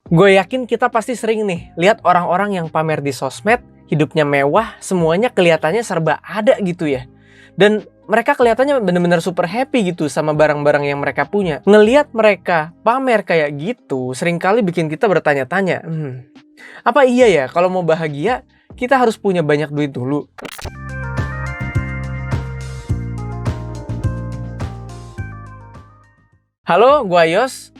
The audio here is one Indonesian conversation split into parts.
Gue yakin kita pasti sering nih lihat orang-orang yang pamer di sosmed, hidupnya mewah, semuanya kelihatannya serba ada gitu ya. Dan mereka kelihatannya bener-bener super happy gitu sama barang-barang yang mereka punya. Ngelihat mereka pamer kayak gitu, seringkali bikin kita bertanya-tanya, apa iya ya kalau mau bahagia, kita harus punya banyak duit dulu? Halo, gue Yos.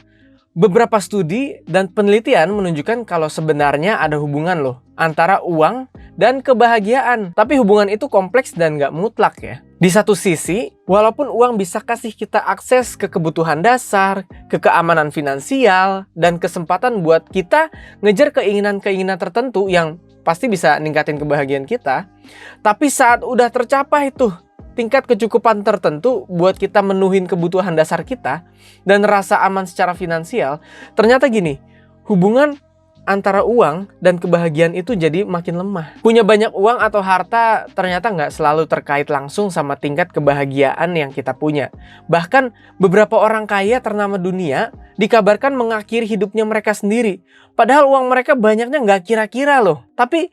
Beberapa studi dan penelitian menunjukkan kalau sebenarnya ada hubungan loh antara uang dan kebahagiaan. Tapi hubungan itu kompleks dan nggak mutlak ya. Di satu sisi, walaupun uang bisa kasih kita akses ke kebutuhan dasar, ke keamanan finansial, dan kesempatan buat kita ngejar keinginan-keinginan tertentu yang pasti bisa ningkatin kebahagiaan kita. Tapi saat udah tercapai tuh tingkat kecukupan tertentu buat kita menuhin kebutuhan dasar kita dan rasa aman secara finansial, ternyata gini, hubungan antara uang dan kebahagiaan itu jadi makin lemah. Punya banyak uang atau harta ternyata nggak selalu terkait langsung sama tingkat kebahagiaan yang kita punya. Bahkan beberapa orang kaya ternama dunia dikabarkan mengakhiri hidupnya mereka sendiri. Padahal uang mereka banyaknya nggak kira-kira loh. Tapi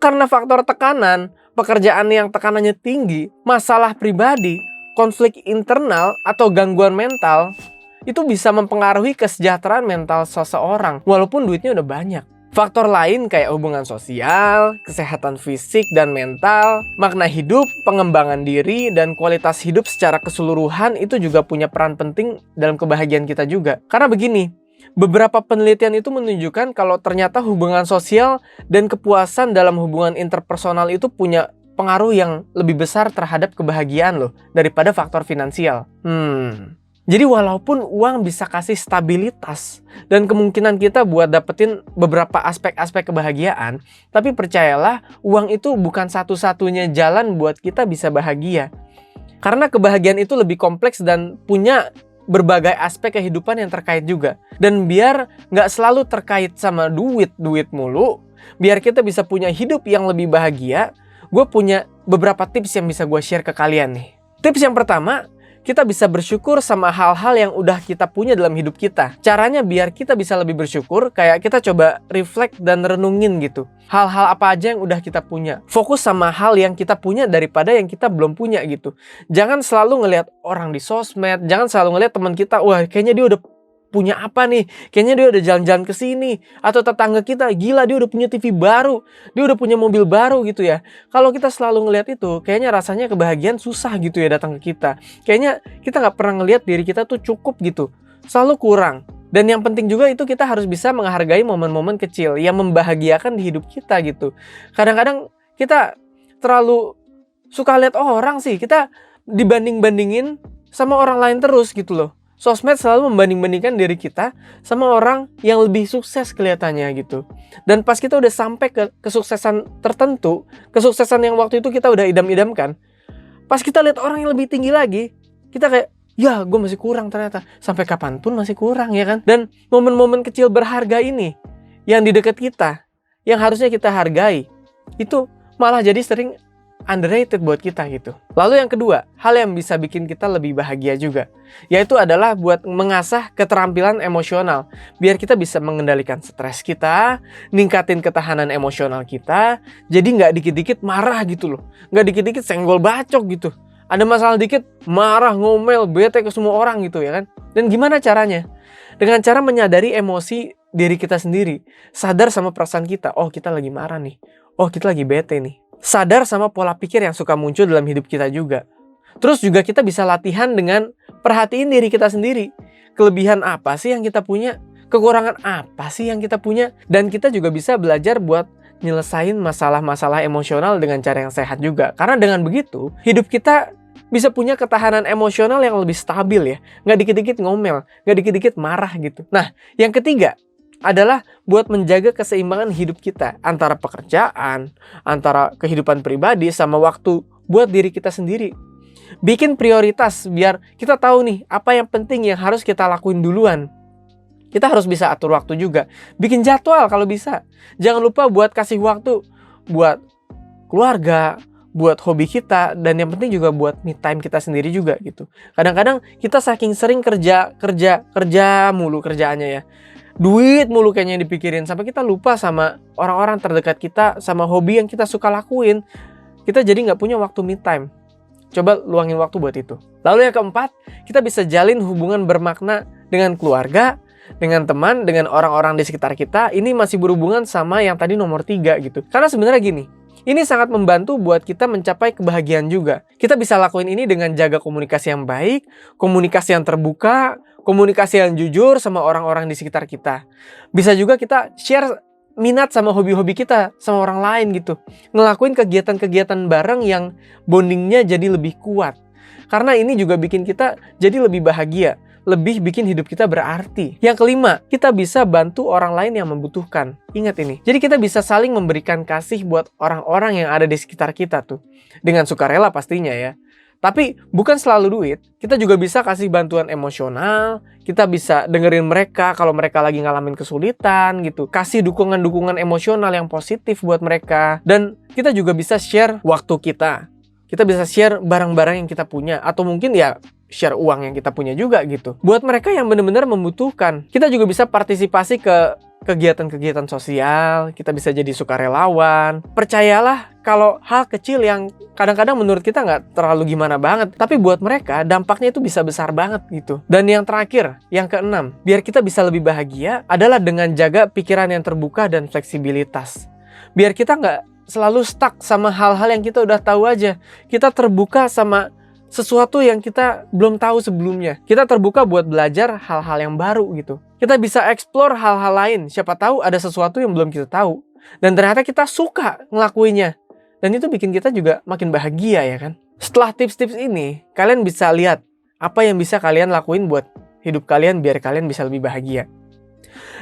karena faktor tekanan, pekerjaan yang tekanannya tinggi, masalah pribadi, konflik internal, atau gangguan mental, itu bisa mempengaruhi kesejahteraan mental seseorang, walaupun duitnya udah banyak. Faktor lain kayak hubungan sosial, kesehatan fisik dan mental, makna hidup, pengembangan diri, dan kualitas hidup secara keseluruhan itu juga punya peran penting dalam kebahagiaan kita juga. Karena begini, beberapa penelitian itu menunjukkan kalau ternyata hubungan sosial dan kepuasan dalam hubungan interpersonal itu punya pengaruh yang lebih besar terhadap kebahagiaan loh daripada faktor finansial. Jadi walaupun uang bisa kasih stabilitas dan kemungkinan kita buat dapetin beberapa aspek-aspek kebahagiaan, tapi percayalah uang itu bukan satu-satunya jalan buat kita bisa bahagia. Karena kebahagiaan itu lebih kompleks dan punya berbagai aspek kehidupan yang terkait juga. Dan biar nggak selalu terkait sama duit mulu, biar kita bisa punya hidup yang lebih bahagia, gue punya beberapa tips yang bisa gue share ke kalian nih. Tips yang pertama, kita bisa bersyukur sama hal-hal yang udah kita punya dalam hidup kita. Caranya biar kita bisa lebih bersyukur, kayak kita coba reflect dan renungin gitu. Hal-hal apa aja yang udah kita punya. Fokus sama hal yang kita punya daripada yang kita belum punya gitu. Jangan selalu ngelihat orang di sosmed, jangan selalu ngelihat teman kita, wah kayaknya dia udah punya apa nih, kayaknya dia udah jalan-jalan ke sini, atau tetangga kita, gila dia udah punya TV baru, dia udah punya mobil baru gitu ya. Kalau kita selalu ngelihat itu, kayaknya rasanya kebahagiaan susah gitu ya datang ke kita. Kayaknya kita nggak pernah ngelihat diri kita tuh cukup gitu, selalu kurang. Dan yang penting juga itu kita harus bisa menghargai momen-momen kecil yang membahagiakan di hidup kita gitu. Kadang-kadang kita terlalu suka lihat orang sih, kita dibanding-bandingin sama orang lain terus gitu loh. Sosmed selalu membanding-bandingkan diri kita sama orang yang lebih sukses kelihatannya gitu. Dan pas kita udah sampai ke kesuksesan tertentu, kesuksesan yang waktu itu kita udah idam-idamkan, pas kita lihat orang yang lebih tinggi lagi, kita kayak, ya gue masih kurang ternyata. Sampai kapanpun masih kurang ya kan. Dan momen-momen kecil berharga ini, yang di dekat kita, yang harusnya kita hargai, itu malah jadi sering underrated buat kita gitu. Lalu yang kedua, hal yang bisa bikin kita lebih bahagia juga, yaitu adalah buat mengasah keterampilan emosional. Biar kita bisa mengendalikan stres kita, ningkatin ketahanan emosional kita, jadi nggak dikit-dikit marah gitu loh. Nggak dikit-dikit senggol bacok gitu. Ada masalah dikit, marah, ngomel, bete ke semua orang gitu ya kan. Dan gimana caranya? Dengan cara menyadari emosi diri kita sendiri. Sadar sama perasaan kita, oh kita lagi marah nih, oh kita lagi bete nih. Sadar sama pola pikir yang suka muncul dalam hidup kita juga. Terus juga kita bisa latihan dengan perhatiin diri kita sendiri. Kelebihan apa sih yang kita punya? Kekurangan apa sih yang kita punya? Dan kita juga bisa belajar buat nyelesain masalah-masalah emosional dengan cara yang sehat juga. Karena dengan begitu, hidup kita bisa punya ketahanan emosional yang lebih stabil ya. Nggak dikit-dikit ngomel, nggak dikit-dikit marah gitu. Nah, yang ketiga adalah buat menjaga keseimbangan hidup kita antara pekerjaan, antara kehidupan pribadi sama waktu buat diri kita sendiri. Bikin prioritas biar kita tahu nih apa yang penting yang harus kita lakuin duluan. Kita harus bisa atur waktu juga. Bikin jadwal kalau bisa. Jangan lupa buat kasih waktu buat keluarga, buat hobi kita, dan yang penting juga buat me time kita sendiri juga gitu. Kadang-kadang kita saking sering kerja mulu kerjaannya ya. duit mulu kayaknya yang dipikirin, sampai kita lupa sama orang-orang terdekat kita, sama hobi yang kita suka lakuin. Kita jadi nggak punya waktu me time. Coba luangin waktu buat itu. Lalu yang keempat, kita bisa jalin hubungan bermakna dengan keluarga, dengan teman, dengan orang-orang di sekitar kita. Ini masih berhubungan sama yang tadi nomor 3 gitu. Karena sebenarnya gini, ini sangat membantu buat kita mencapai kebahagiaan juga. Kita bisa lakuin ini dengan jaga komunikasi yang baik, komunikasi yang terbuka, komunikasi yang jujur sama orang-orang di sekitar kita. Bisa juga kita share minat sama hobi-hobi kita sama orang lain gitu. Ngelakuin kegiatan-kegiatan bareng yang bondingnya jadi lebih kuat. Karena ini juga bikin kita jadi lebih bahagia, lebih bikin hidup kita berarti. Yang kelima, kita bisa bantu orang lain yang membutuhkan. Ingat ini. Jadi kita bisa saling memberikan kasih buat orang-orang yang ada di sekitar kita tuh. Dengan sukarela pastinya ya. Tapi bukan selalu duit, kita juga bisa kasih bantuan emosional, kita bisa dengerin mereka kalau mereka lagi ngalamin kesulitan gitu, kasih dukungan-dukungan emosional yang positif buat mereka, dan kita juga bisa share waktu kita. Kita bisa share barang-barang yang kita punya, atau mungkin ya share uang yang kita punya juga gitu. Buat mereka yang benar-benar membutuhkan, kita juga bisa partisipasi ke kegiatan-kegiatan sosial, kita bisa jadi sukarelawan. Percayalah kalau hal kecil yang kadang-kadang menurut kita nggak terlalu gimana banget, tapi buat mereka dampaknya itu bisa besar banget gitu. Dan yang terakhir, yang keenam, biar kita bisa lebih bahagia adalah dengan jaga pikiran yang terbuka dan fleksibilitas. Biar kita nggak selalu stuck sama hal-hal yang kita udah tahu aja. Kita terbuka sama sesuatu yang kita belum tahu sebelumnya. Kita terbuka buat belajar hal-hal yang baru gitu. Kita bisa explore hal-hal lain. Siapa tahu ada sesuatu yang belum kita tahu. Dan ternyata kita suka ngelakuinnya. Dan itu bikin kita juga makin bahagia ya kan. Setelah tips-tips ini, kalian bisa lihat apa yang bisa kalian lakuin buat hidup kalian biar kalian bisa lebih bahagia.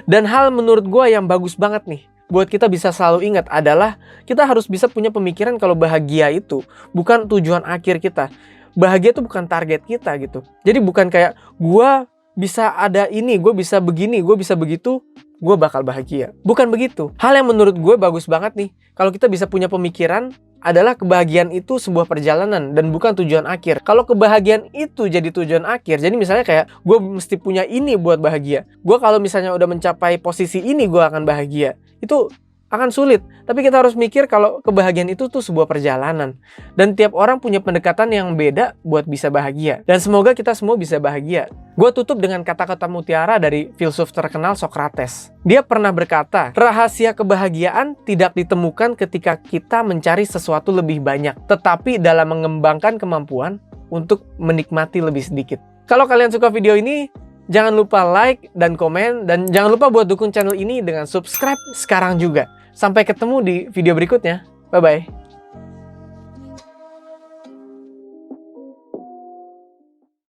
Dan hal menurut gue yang bagus banget nih, buat kita bisa selalu ingat adalah kita harus bisa punya pemikiran kalau bahagia itu bukan tujuan akhir kita. Bahagia itu bukan target kita gitu. Jadi bukan kayak gue bisa ada ini, gue bisa begini, gue bisa begitu, gue bakal bahagia. Bukan begitu. Hal yang menurut gue bagus banget nih, kalau kita bisa punya pemikiran adalah kebahagiaan itu sebuah perjalanan dan bukan tujuan akhir. Kalau kebahagiaan itu jadi tujuan akhir, jadi misalnya kayak gue mesti punya ini buat bahagia. Gue kalau misalnya udah mencapai posisi ini gue akan bahagia. Itu akan sulit. Tapi kita harus mikir kalau kebahagiaan itu tuh sebuah perjalanan. Dan tiap orang punya pendekatan yang beda buat bisa bahagia. Dan semoga kita semua bisa bahagia. Gue tutup dengan kata-kata mutiara dari filsuf terkenal Socrates. Dia pernah berkata, rahasia kebahagiaan tidak ditemukan ketika kita mencari sesuatu lebih banyak, tetapi dalam mengembangkan kemampuan untuk menikmati lebih sedikit. Kalau kalian suka video ini, jangan lupa like dan komen. Dan jangan lupa buat dukung channel ini dengan subscribe sekarang juga. Sampai ketemu di video berikutnya. Bye-bye.